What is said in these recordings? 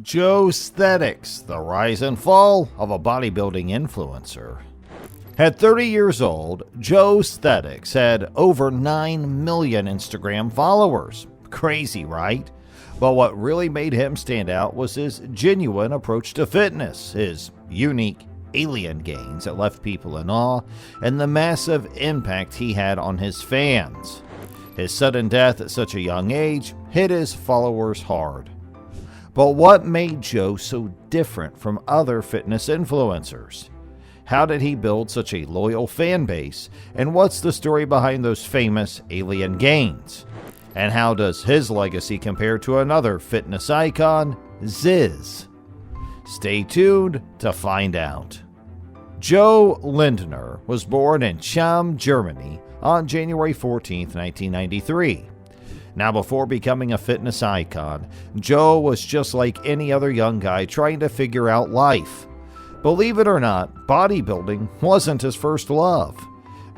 Joesthetics, the rise and fall of a bodybuilding influencer. At 30 years old, Joesthetics had over 9 million Instagram followers. Crazy, right? But what really made him stand out was his genuine approach to fitness, his unique alien gains that left people in awe, and the massive impact he had on his fans. His sudden death at such a young age hit his followers hard. But what made Joe so different from other fitness influencers? How did he build such a loyal fan base? And what's the story behind those famous alien gains? And how does his legacy compare to another fitness icon, Ziz? Stay tuned to find out. Joe Lindner was born in Cham, Germany on January 14, 1993. Now, before becoming a fitness icon, Joe was just like any other young guy trying to figure out life. Believe it or not, bodybuilding wasn't his first love.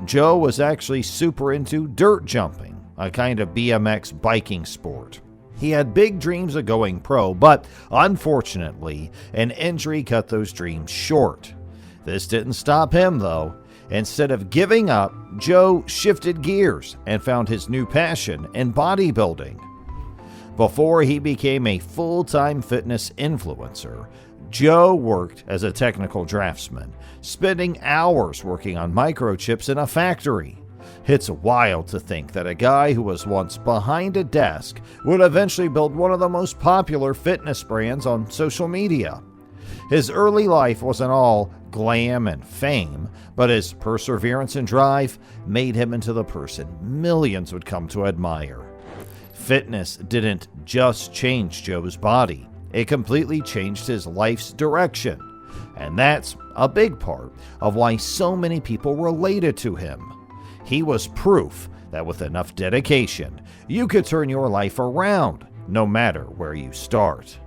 Joe was actually super into dirt jumping, a kind of BMX biking sport. He had big dreams of going pro, but unfortunately, an injury cut those dreams short. This didn't stop him, though. Instead of giving up, Joe shifted gears and found his new passion in bodybuilding. Before he became a full-time fitness influencer, Joe worked as a technical draftsman, spending hours working on microchips in a factory. It's wild to think that a guy who was once behind a desk would eventually build one of the most popular fitness brands on social media. His early life wasn't all glam and fame, but his perseverance and drive made him into the person millions would come to admire. Fitness didn't just change Joe's body, it completely changed his life's direction. And that's a big part of why so many people related to him. He was proof that with enough dedication, you could turn your life around, no matter where you start.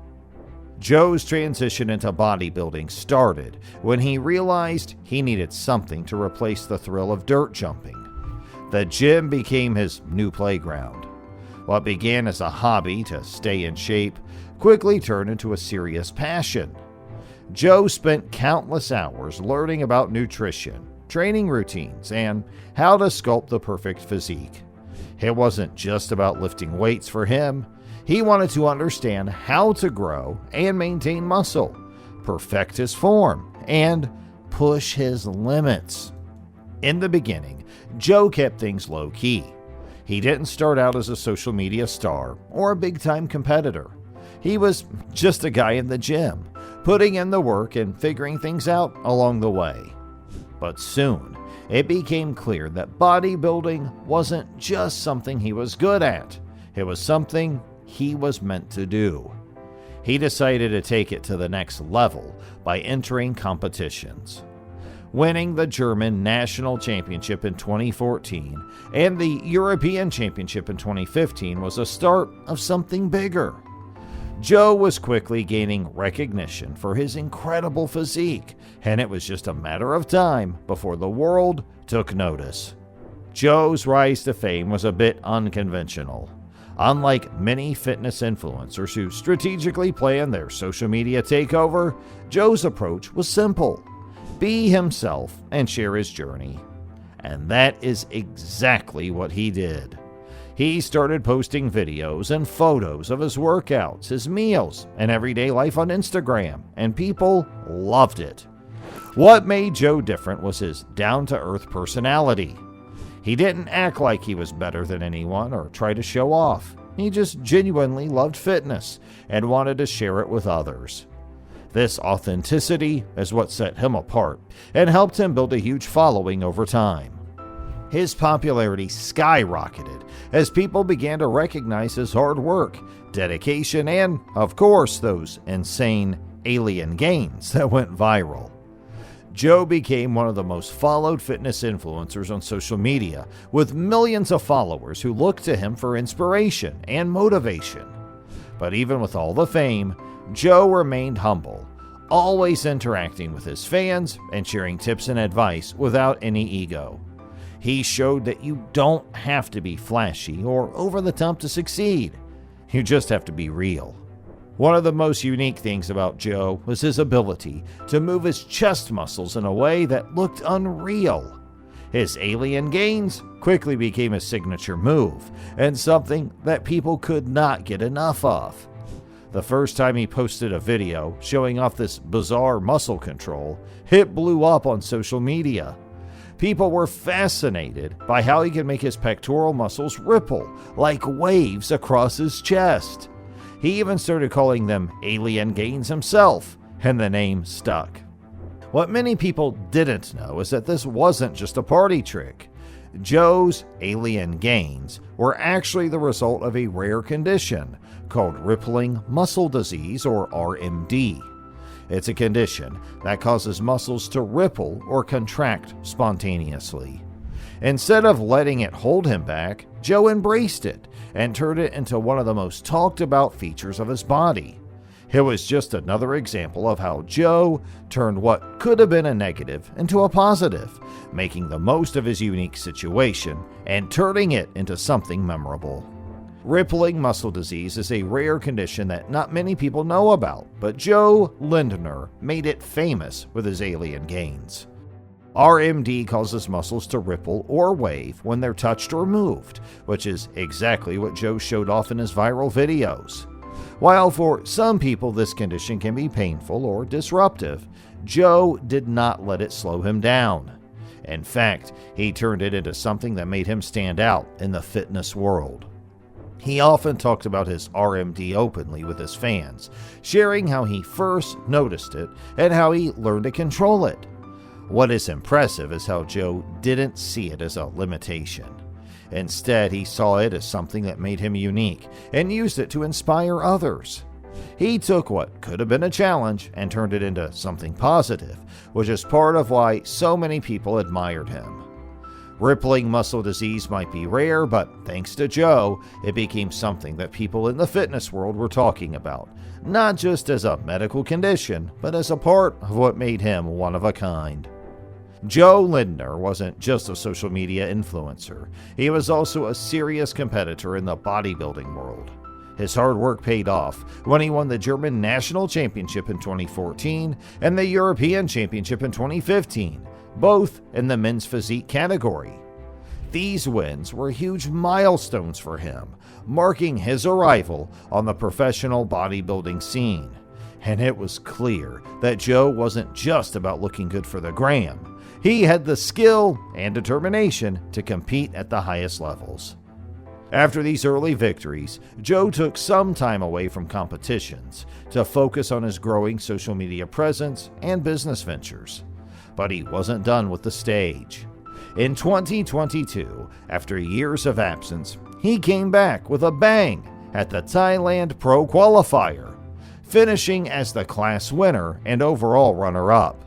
Joe's transition into bodybuilding started when he realized he needed something to replace the thrill of dirt jumping. The gym became his new playground. What began as a hobby to stay in shape quickly turned into a serious passion. Joe spent countless hours learning about nutrition, training routines, and how to sculpt the perfect physique. It wasn't just about lifting weights for him. He wanted to understand how to grow and maintain muscle, perfect his form, and push his limits. In the beginning, Joe kept things low-key. He didn't start out as a social media star or a big-time competitor. He was just a guy in the gym, putting in the work and figuring things out along the way. But soon, it became clear that bodybuilding wasn't just something he was good at. It was something he was meant to do. He decided to take it to the next level by entering competitions. Winning the German National Championship in 2014 and the European Championship in 2015 was a start of something bigger. Joe was quickly gaining recognition for his incredible physique, and it was just a matter of time before the world took notice. Joe's rise to fame was a bit unconventional. Unlike many fitness influencers who strategically plan their social media takeover, Joe's approach was simple: be himself and share his journey. And that is exactly what he did. He started posting videos and photos of his workouts, his meals, and everyday life on Instagram, and people loved it. What made Joe different was his down-to-earth personality. He didn't act like he was better than anyone or try to show off. He just genuinely loved fitness and wanted to share it with others. This authenticity is what set him apart and helped him build a huge following over time. His popularity skyrocketed as people began to recognize his hard work, dedication, and, of course, those insane alien gains that went viral. Joe became one of the most followed fitness influencers on social media, with millions of followers who looked to him for inspiration and motivation. But even with all the fame, Joe remained humble, always interacting with his fans and sharing tips and advice without any ego. He showed that you don't have to be flashy or over the top to succeed. You just have to be real. One of the most unique things about Joe was his ability to move his chest muscles in a way that looked unreal. His alien gains quickly became a signature move, and something that people could not get enough of. The first time he posted a video showing off this bizarre muscle control, it blew up on social media. People were fascinated by how he could make his pectoral muscles ripple like waves across his chest. He even started calling them alien gains himself, and the name stuck. What many people didn't know is that this wasn't just a party trick. Joe's alien gains were actually the result of a rare condition called rippling muscle disease, or RMD. It's a condition that causes muscles to ripple or contract spontaneously. Instead of letting it hold him back, Joe embraced it and turned it into one of the most talked about features of his body. It was just another example of how Joe turned what could have been a negative into a positive, making the most of his unique situation and turning it into something memorable. Rippling muscle disease is a rare condition that not many people know about, but Joe Lindner made it famous with his alien gains. RMD causes muscles to ripple or wave when they're touched or moved, which is exactly what Joe showed off in his viral videos. While for some people this condition can be painful or disruptive, Joe did not let it slow him down. In fact, he turned it into something that made him stand out in the fitness world. He often talked about his RMD openly with his fans, sharing how he first noticed it and how he learned to control it. What is impressive is how Joe didn't see it as a limitation. Instead, he saw it as something that made him unique and used it to inspire others. He took what could have been a challenge and turned it into something positive, which is part of why so many people admired him. Rippling muscle disease might be rare, but thanks to Joe, it became something that people in the fitness world were talking about, not just as a medical condition, but as a part of what made him one of a kind. Joe Lindner wasn't just a social media influencer. He was also a serious competitor in the bodybuilding world. His hard work paid off when he won the German National Championship in 2014 and the European Championship in 2015, both in the men's physique category. These wins were huge milestones for him, marking his arrival on the professional bodybuilding scene. And it was clear that Joe wasn't just about looking good for the gram. He had the skill and determination to compete at the highest levels. After these early victories, Joe took some time away from competitions to focus on his growing social media presence and business ventures. But he wasn't done with the stage. In 2022, after years of absence, he came back with a bang at the Thailand Pro Qualifier, finishing as the class winner and overall runner-up.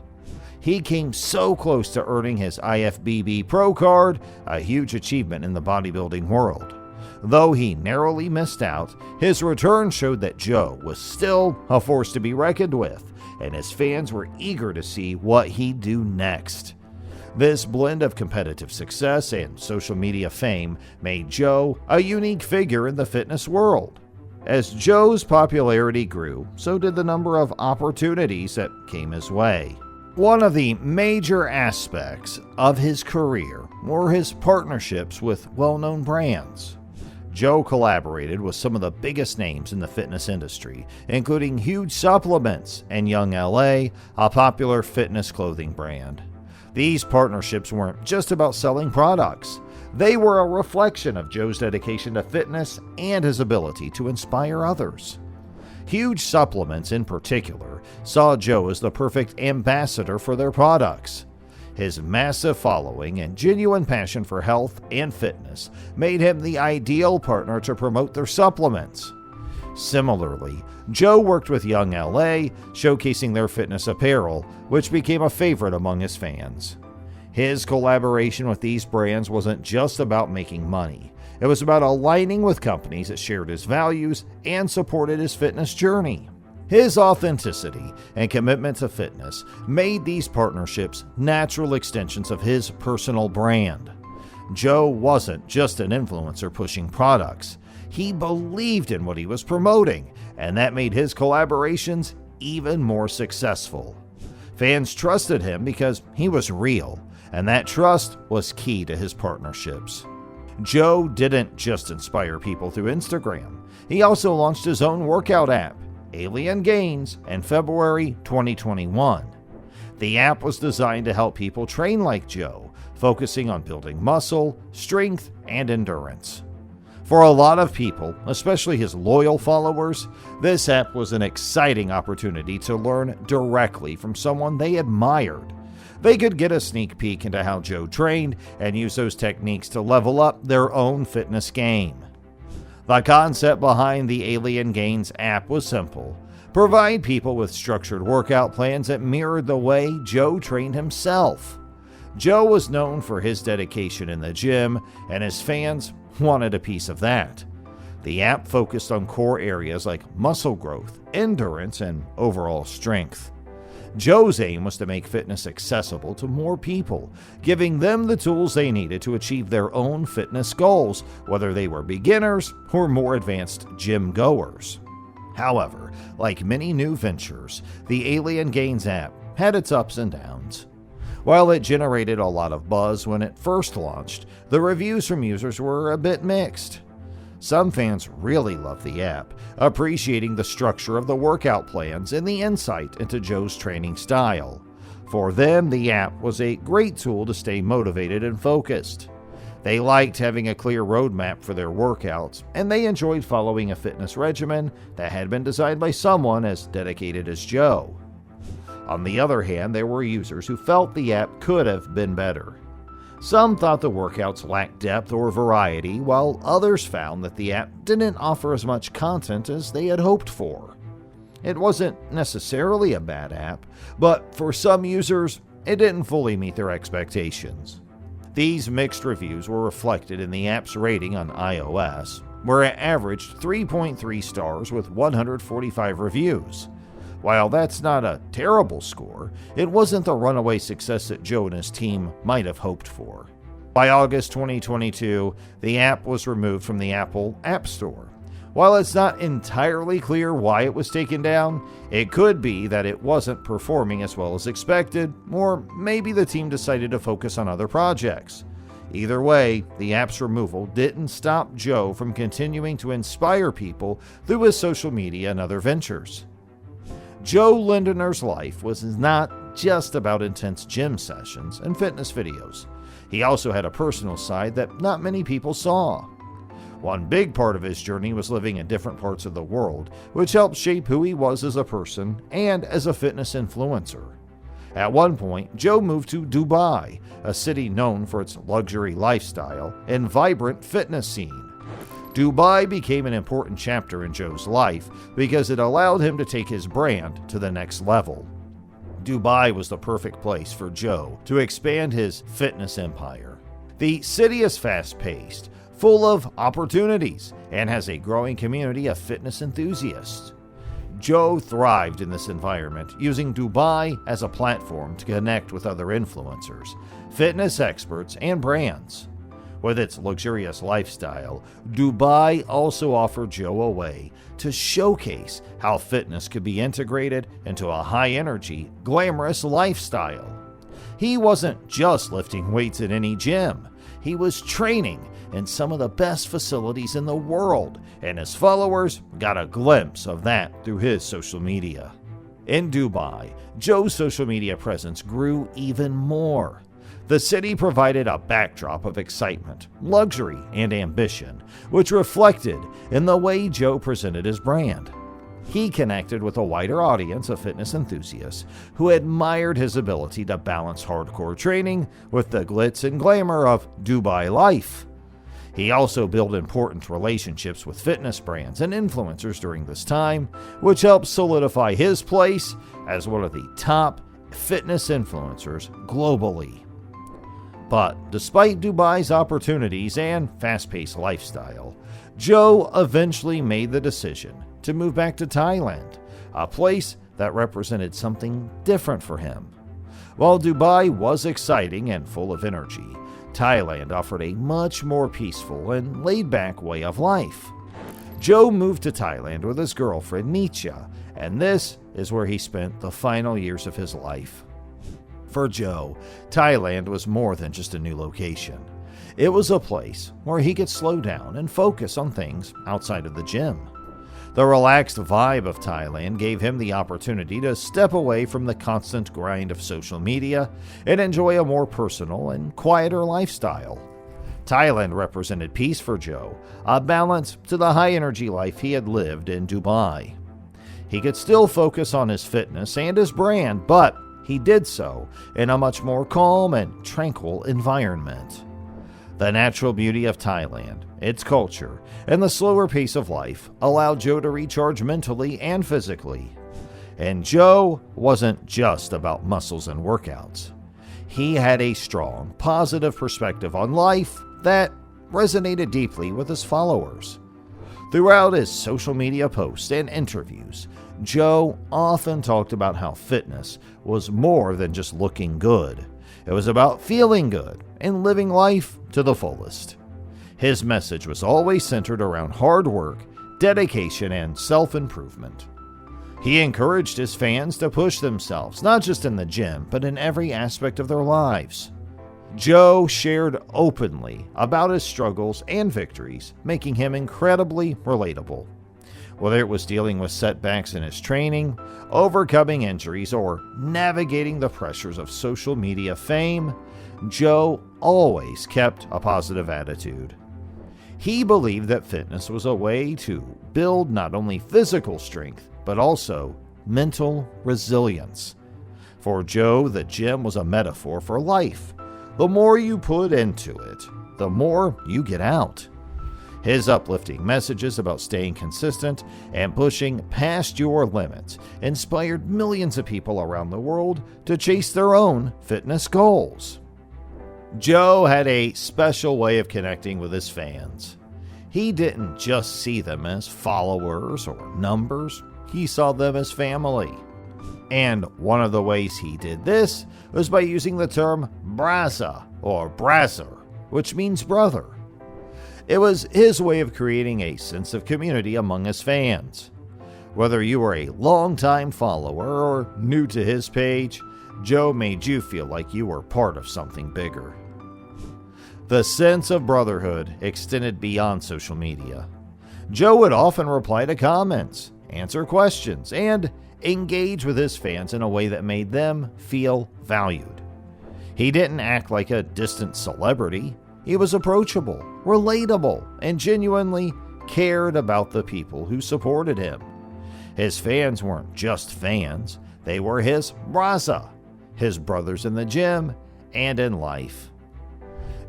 He came so close to earning his IFBB Pro card, a huge achievement in the bodybuilding world. Though he narrowly missed out, his return showed that Joe was still a force to be reckoned with, and his fans were eager to see what he'd do next. This blend of competitive success and social media fame made Joe a unique figure in the fitness world. As Joe's popularity grew, so did the number of opportunities that came his way. One of the major aspects of his career were his partnerships with well-known brands. Joe collaborated with some of the biggest names in the fitness industry, including Huge Supplements and Young LA, a popular fitness clothing brand. These partnerships weren't just about selling products. They were a reflection of Joe's dedication to fitness and his ability to inspire others. Huge Supplements, in particular, saw Joe as the perfect ambassador for their products. His massive following and genuine passion for health and fitness made him the ideal partner to promote their supplements. Similarly, Joe worked with Young LA, showcasing their fitness apparel, which became a favorite among his fans. His collaboration with these brands wasn't just about making money. It was about aligning with companies that shared his values and supported his fitness journey. His authenticity and commitment to fitness made these partnerships natural extensions of his personal brand. Joe wasn't just an influencer pushing products. He believed in what he was promoting and that made his collaborations even more successful. Fans trusted him because he was real, and that trust was key to his partnerships. Joe didn't just inspire people through Instagram. He also launched his own workout app, Alien Gains, in February 2021. The app was designed to help people train like Joe, focusing on building muscle, strength, and endurance. For a lot of people, especially his loyal followers, this app was an exciting opportunity to learn directly from someone they admired. They could get a sneak peek into how Joe trained and use those techniques to level up their own fitness game. The concept behind the Alien Gains app was simple: provide people with structured workout plans that mirrored the way Joe trained himself. Joe was known for his dedication in the gym, and his fans wanted a piece of that. The app focused on core areas like muscle growth, endurance, and overall strength. Joe's aim was to make fitness accessible to more people, giving them the tools they needed to achieve their own fitness goals, whether they were beginners or more advanced gym goers. However, like many new ventures, the Alien Gains app had its ups and downs. While it generated a lot of buzz when it first launched, the reviews from users were a bit mixed. Some fans really loved the app, appreciating the structure of the workout plans and the insight into Joe's training style. For them, the app was a great tool to stay motivated and focused. They liked having a clear roadmap for their workouts, and they enjoyed following a fitness regimen that had been designed by someone as dedicated as Joe. On the other hand, there were users who felt the app could have been better. Some thought the workouts lacked depth or variety, while others found that the app didn't offer as much content as they had hoped for. It wasn't necessarily a bad app, but for some users, it didn't fully meet their expectations. These mixed reviews were reflected in the app's rating on iOS, where it averaged 3.3 stars with 145 reviews. While that's not a terrible score, it wasn't the runaway success that Joe and his team might have hoped for. By August 2022, the app was removed from the Apple App Store. While it's not entirely clear why it was taken down, it could be that it wasn't performing as well as expected, or maybe the team decided to focus on other projects. Either way, the app's removal didn't stop Joe from continuing to inspire people through his social media and other ventures. Joe Lindener's life was not just about intense gym sessions and fitness videos. He also had a personal side that not many people saw. One big part of his journey was living in different parts of the world, which helped shape who he was as a person and as a fitness influencer. At one point, Joe moved to Dubai, a city known for its luxury lifestyle and vibrant fitness scene. Dubai became an important chapter in Joe's life because it allowed him to take his brand to the next level. Dubai was the perfect place for Joe to expand his fitness empire. The city is fast-paced, full of opportunities, and has a growing community of fitness enthusiasts. Joe thrived in this environment, using Dubai as a platform to connect with other influencers, fitness experts, and brands. With its luxurious lifestyle, Dubai also offered Joe a way to showcase how fitness could be integrated into a high-energy, glamorous lifestyle. He wasn't just lifting weights at any gym. He was training in some of the best facilities in the world, and his followers got a glimpse of that through his social media. In Dubai, Joe's social media presence grew even more. The city provided a backdrop of excitement, luxury, and ambition, which reflected in the way Joe presented his brand. He connected with a wider audience of fitness enthusiasts who admired his ability to balance hardcore training with the glitz and glamour of Dubai life. He also built important relationships with fitness brands and influencers during this time, which helped solidify his place as one of the top fitness influencers globally. But despite Dubai's opportunities and fast-paced lifestyle, Joe eventually made the decision to move back to Thailand, a place that represented something different for him. While Dubai was exciting and full of energy, Thailand offered a much more peaceful and laid-back way of life. Joe moved to Thailand with his girlfriend Nietzsche, and this is where he spent the final years of his life. For Joe, Thailand was more than just a new location. It was a place where he could slow down and focus on things outside of the gym. The relaxed vibe of Thailand gave him the opportunity to step away from the constant grind of social media and enjoy a more personal and quieter lifestyle. Thailand represented peace for Joe, a balance to the high-energy life he had lived in Dubai. He could still focus on his fitness and his brand, but he did so in a much more calm and tranquil environment. The natural beauty of Thailand, its culture, and the slower pace of life allowed Joe to recharge mentally and physically. And Joe wasn't just about muscles and workouts. He had a strong, positive perspective on life that resonated deeply with his followers. Throughout his social media posts and interviews, Joe often talked about how fitness was more than just looking good. It was about feeling good and living life to the fullest. His message was always centered around hard work, dedication, and self-improvement. He encouraged his fans to push themselves, not just in the gym, but in every aspect of their lives. Joe shared openly about his struggles and victories, making him incredibly relatable. Whether it was dealing with setbacks in his training, overcoming injuries, or navigating the pressures of social media fame, Joe always kept a positive attitude. He believed that fitness was a way to build not only physical strength, but also mental resilience. For Joe, the gym was a metaphor for life. The more you put into it, the more you get out. His uplifting messages about staying consistent and pushing past your limits inspired millions of people around the world to chase their own fitness goals. Joe had a special way of connecting with his fans. He didn't just see them as followers or numbers, he saw them as family. And one of the ways he did this was by using the term brasa or brasser, which means brother. It was his way of creating a sense of community among his fans. Whether you were a longtime follower or new to his page, Joe made you feel like you were part of something bigger. The sense of brotherhood extended beyond social media. Joe would often reply to comments, answer questions, and engage with his fans in a way that made them feel valued. He didn't act like a distant celebrity. He was approachable, relatable, and genuinely cared about the people who supported him. His fans weren't just fans, they were his brasa, his brothers in the gym and in life.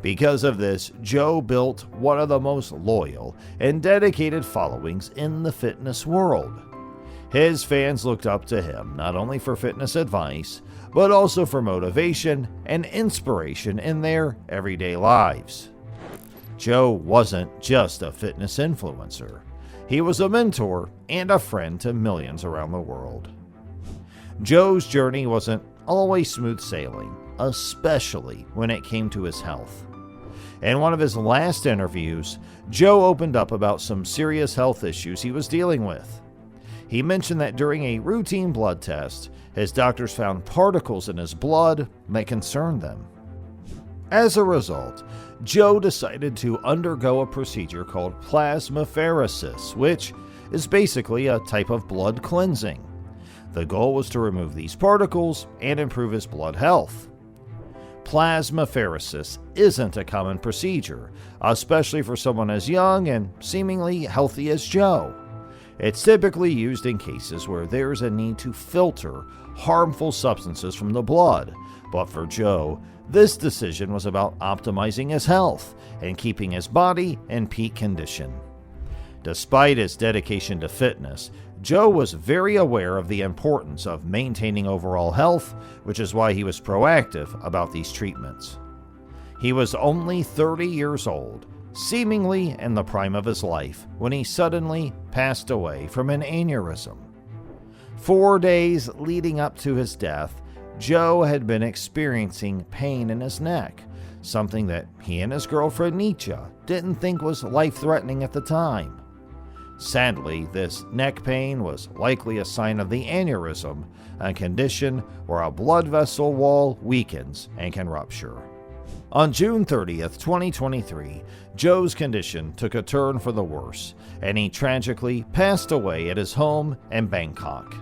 Because of this, Joe built one of the most loyal and dedicated followings in the fitness world. His fans looked up to him not only for fitness advice, but also for motivation and inspiration in their everyday lives. Joe wasn't just a fitness influencer. He was a mentor and a friend to millions around the world. Joe's journey wasn't always smooth sailing, especially when it came to his health. In one of his last interviews, Joe opened up about some serious health issues he was dealing with. He mentioned that during a routine blood test, his doctors found particles in his blood that concerned them. As a result, Joe decided to undergo a procedure called plasmapheresis, which is basically a type of blood cleansing. The goal was to remove these particles and improve his blood health. Plasmapheresis isn't a common procedure, especially for someone as young and seemingly healthy as Joe. It's typically used in cases where there's a need to filter harmful substances from the blood, but for Joe, this decision was about optimizing his health and keeping his body in peak condition. Despite his dedication to fitness, Joe was very aware of the importance of maintaining overall health, which is why he was proactive about these treatments. He was only 30 years old, seemingly in the prime of his life, when he suddenly passed away from an aneurysm. 4 days leading up to his death, Joe had been experiencing pain in his neck, something that he and his girlfriend Nietzsche didn't think was life-threatening at the time. Sadly, this neck pain was likely a sign of the aneurysm, a condition where a blood vessel wall weakens and can rupture. On June 30th, 2023, Joe's condition took a turn for the worse, and he tragically passed away at his home in Bangkok.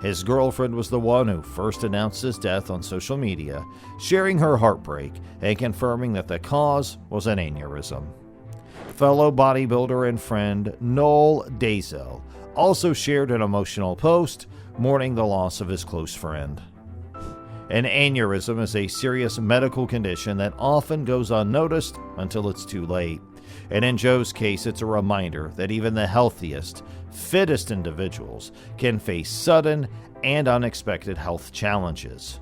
His girlfriend was the one who first announced his death on social media, sharing her heartbreak and confirming that the cause was an aneurysm. Fellow bodybuilder and friend Noel Dazel also shared an emotional post mourning the loss of his close friend. An aneurysm is a serious medical condition that often goes unnoticed until it's too late. And in Joe's case, it's a reminder that even the healthiest, fittest individuals can face sudden and unexpected health challenges.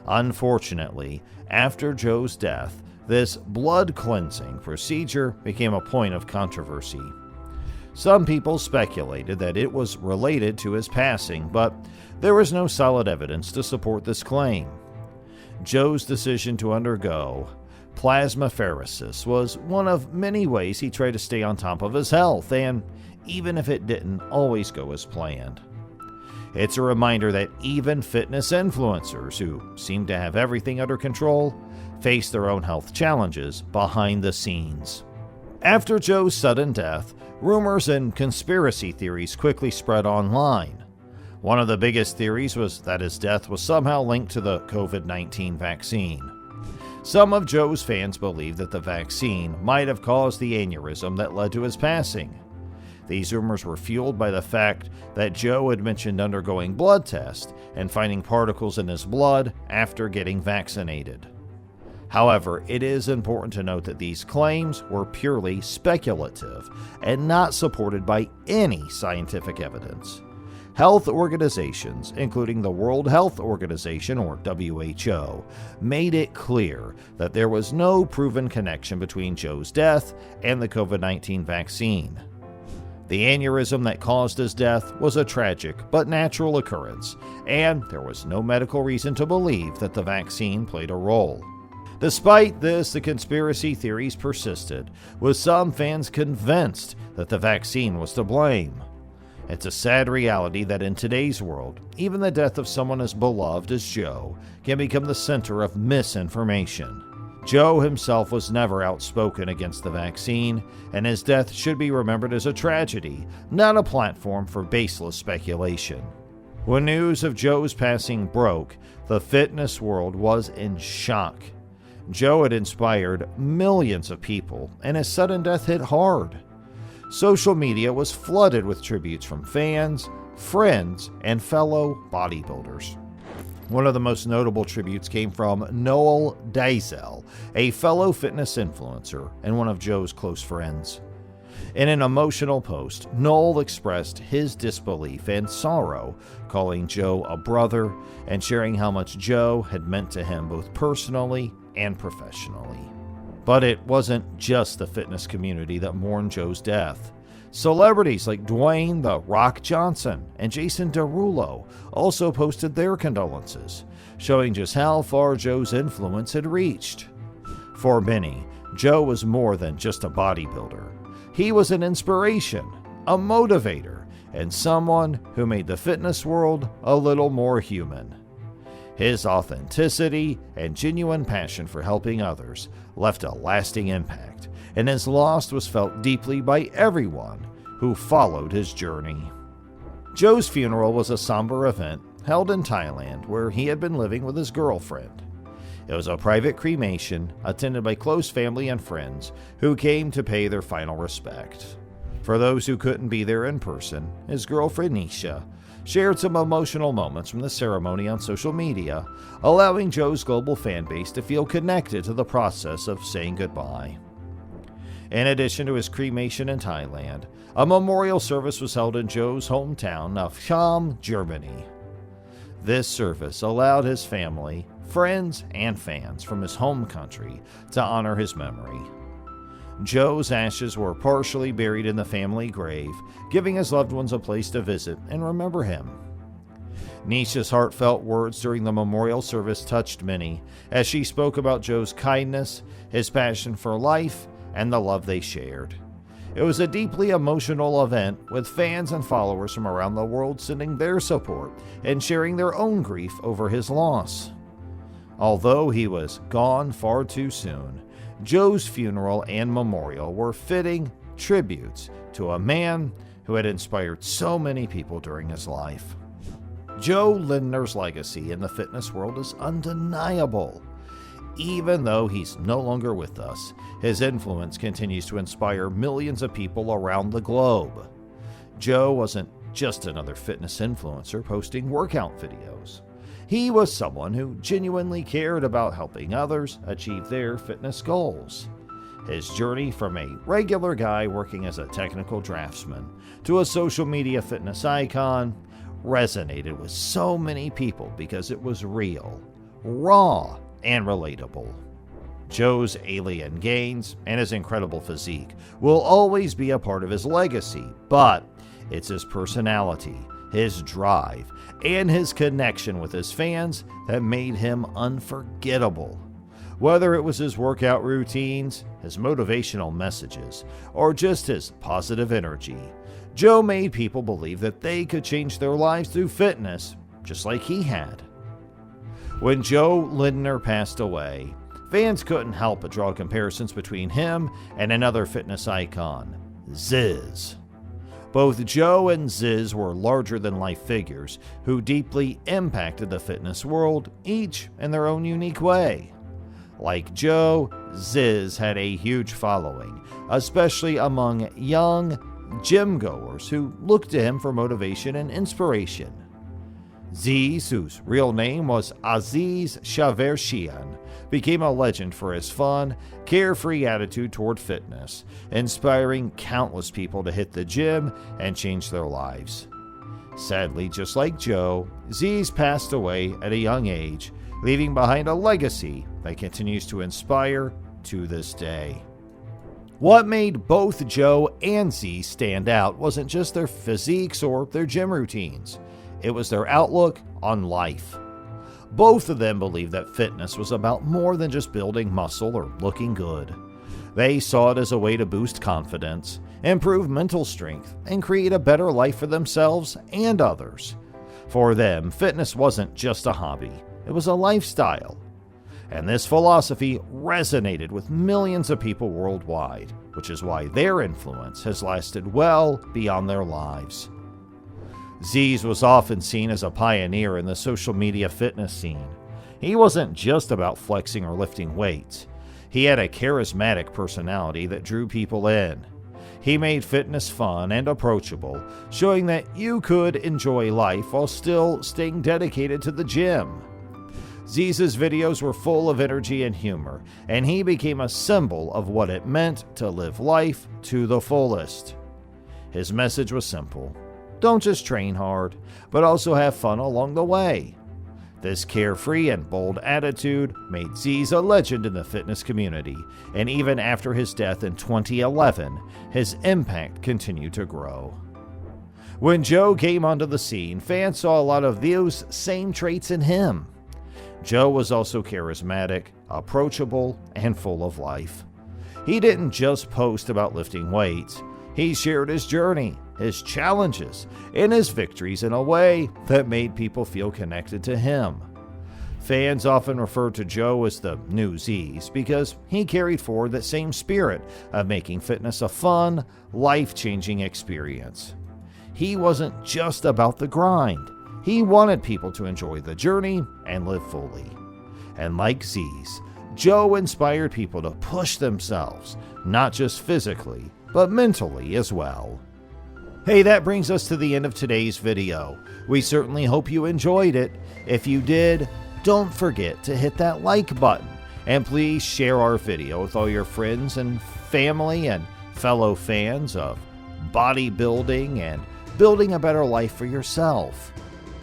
Unfortunately, after Joe's death, this blood cleansing procedure became a point of controversy. Some people speculated that it was related to his passing, but there was no solid evidence to support this claim. Joe's decision to undergo plasmapheresis was one of many ways he tried to stay on top of his health, and even if it didn't always go as planned. It's a reminder that even fitness influencers who seem to have everything under control face their own health challenges behind the scenes. After Joe's sudden death, rumors and conspiracy theories quickly spread online. One of the biggest theories was that his death was somehow linked to the COVID-19 vaccine. Some of Joe's fans believe that the vaccine might have caused the aneurysm that led to his passing. These rumors were fueled by the fact that Joe had mentioned undergoing blood tests and finding particles in his blood after getting vaccinated. However, it is important to note that these claims were purely speculative and not supported by any scientific evidence. Health organizations, including the World Health Organization or WHO, made it clear that there was no proven connection between Joe's death and the COVID-19 vaccine. The aneurysm that caused his death was a tragic but natural occurrence, and there was no medical reason to believe that the vaccine played a role. Despite this, the conspiracy theories persisted, with some fans convinced that the vaccine was to blame. It's a sad reality that in today's world, even the death of someone as beloved as Joe can become the center of misinformation. Joe himself was never outspoken against the vaccine, and his death should be remembered as a tragedy, not a platform for baseless speculation. When news of Joe's passing broke, the fitness world was in shock. Joe had inspired millions of people, and his sudden death hit hard. Social media was flooded with tributes from fans, friends, and fellow bodybuilders. One of the most notable tributes came from Noel Dazel, a fellow fitness influencer and one of Joe's close friends. In an emotional post, Noel expressed his disbelief and sorrow, calling Joe a brother and sharing how much Joe had meant to him both personally and professionally. But it wasn't just the fitness community that mourned Joe's death. Celebrities like Dwayne "The Rock" Johnson and Jason Derulo also posted their condolences, showing just how far Joe's influence had reached. For many, Joe was more than just a bodybuilder. He was an inspiration, a motivator, and someone who made the fitness world a little more human. His authenticity and genuine passion for helping others left a lasting impact, and his loss was felt deeply by everyone who followed his journey. Joe's funeral was a somber event held in Thailand, where he had been living with his girlfriend. It was a private cremation attended by close family and friends who came to pay their final respect. For those who couldn't be there in person, his girlfriend Nisha shared some emotional moments from the ceremony on social media, allowing Joe's global fan base to feel connected to the process of saying goodbye. In addition to his cremation in Thailand, a memorial service was held in Joe's hometown of Cham, Germany. This service allowed his family, friends, and fans from his home country to honor his memory. Joe's ashes were partially buried in the family grave, giving his loved ones a place to visit and remember him. Nisha's heartfelt words during the memorial service touched many, as she spoke about Joe's kindness, his passion for life, and the love they shared. It was a deeply emotional event with fans and followers from around the world sending their support and sharing their own grief over his loss. Although he was gone far too soon, Joe's funeral and memorial were fitting tributes to a man who had inspired so many people during his life. Joe Lindner's legacy in the fitness world is undeniable. Even though he's no longer with us, his influence continues to inspire millions of people around the globe. Joe wasn't just another fitness influencer posting workout videos. He was someone who genuinely cared about helping others achieve their fitness goals. His journey from a regular guy working as a technical draftsman to a social media fitness icon resonated with so many people because it was real, raw, and relatable. Joe's alien gains and his incredible physique will always be a part of his legacy, but it's his personality, his drive, and his connection with his fans that made him unforgettable. Whether it was his workout routines, his motivational messages, or just his positive energy, Joe made people believe that they could change their lives through fitness, just like he had. When Joe Lindner passed away, fans couldn't help but draw comparisons between him and another fitness icon, Ziz. Both Joe and Ziz were larger-than-life figures who deeply impacted the fitness world, each in their own unique way. Like Joe, Ziz had a huge following, especially among young gym-goers who looked to him for motivation and inspiration. Ziz, whose real name was Aziz Shavershian, became a legend for his fun, carefree attitude toward fitness, inspiring countless people to hit the gym and change their lives. Sadly, just like Joe, Ziz passed away at a young age, leaving behind a legacy that continues to inspire to this day. What made both Joe and Ziz stand out wasn't just their physiques or their gym routines. It was their outlook on life. Both of them believed that fitness was about more than just building muscle or looking good. They saw it as a way to boost confidence, improve mental strength, and create a better life for themselves and others. For them, fitness wasn't just a hobby, it was a lifestyle. And this philosophy resonated with millions of people worldwide, which is why their influence has lasted well beyond their lives. Ziz was often seen as a pioneer in the social media fitness scene. He wasn't just about flexing or lifting weights. He had a charismatic personality that drew people in. He made fitness fun and approachable, showing that you could enjoy life while still staying dedicated to the gym. Ziz's videos were full of energy and humor, and he became a symbol of what it meant to live life to the fullest. His message was simple. Don't just train hard, but also have fun along the way. This carefree and bold attitude made Ziz a legend in the fitness community, and even after his death in 2011, his impact continued to grow. When Joe came onto the scene, fans saw a lot of those same traits in him. Joe was also charismatic, approachable, and full of life. He didn't just post about lifting weights. He shared his journey, his challenges, and his victories in a way that made people feel connected to him. Fans often refer to Joe as the new Ziz because he carried forward that same spirit of making fitness a fun, life-changing experience. He wasn't just about the grind. He wanted people to enjoy the journey and live fully. And like Ziz, Joe inspired people to push themselves, not just physically, but mentally as well. Hey, that brings us to the end of today's video. We certainly hope you enjoyed it. If you did, don't forget to hit that like button, and please share our video with all your friends and family and fellow fans of bodybuilding and building a better life for yourself.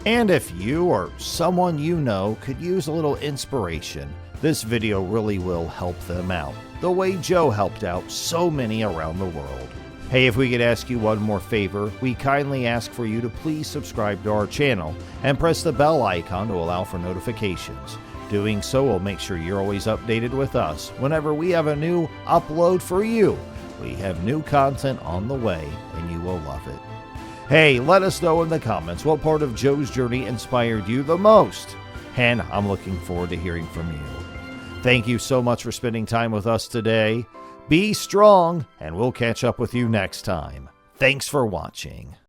And if you or someone you know could use a little inspiration, this video really will help them out, the way Joe helped out so many around the world. Hey, if we could ask you one more favor, we kindly ask for you to please subscribe to our channel and press the bell icon to allow for notifications. Doing so will make sure you're always updated with us whenever we have a new upload for you, We have new content on the way, and you will love it. Hey, let us know in the comments what part of Joe's journey inspired you the most, and I'm looking forward to hearing from you. Thank you so much for spending time with us today. Be strong, and we'll catch up with you next time. Thanks for watching.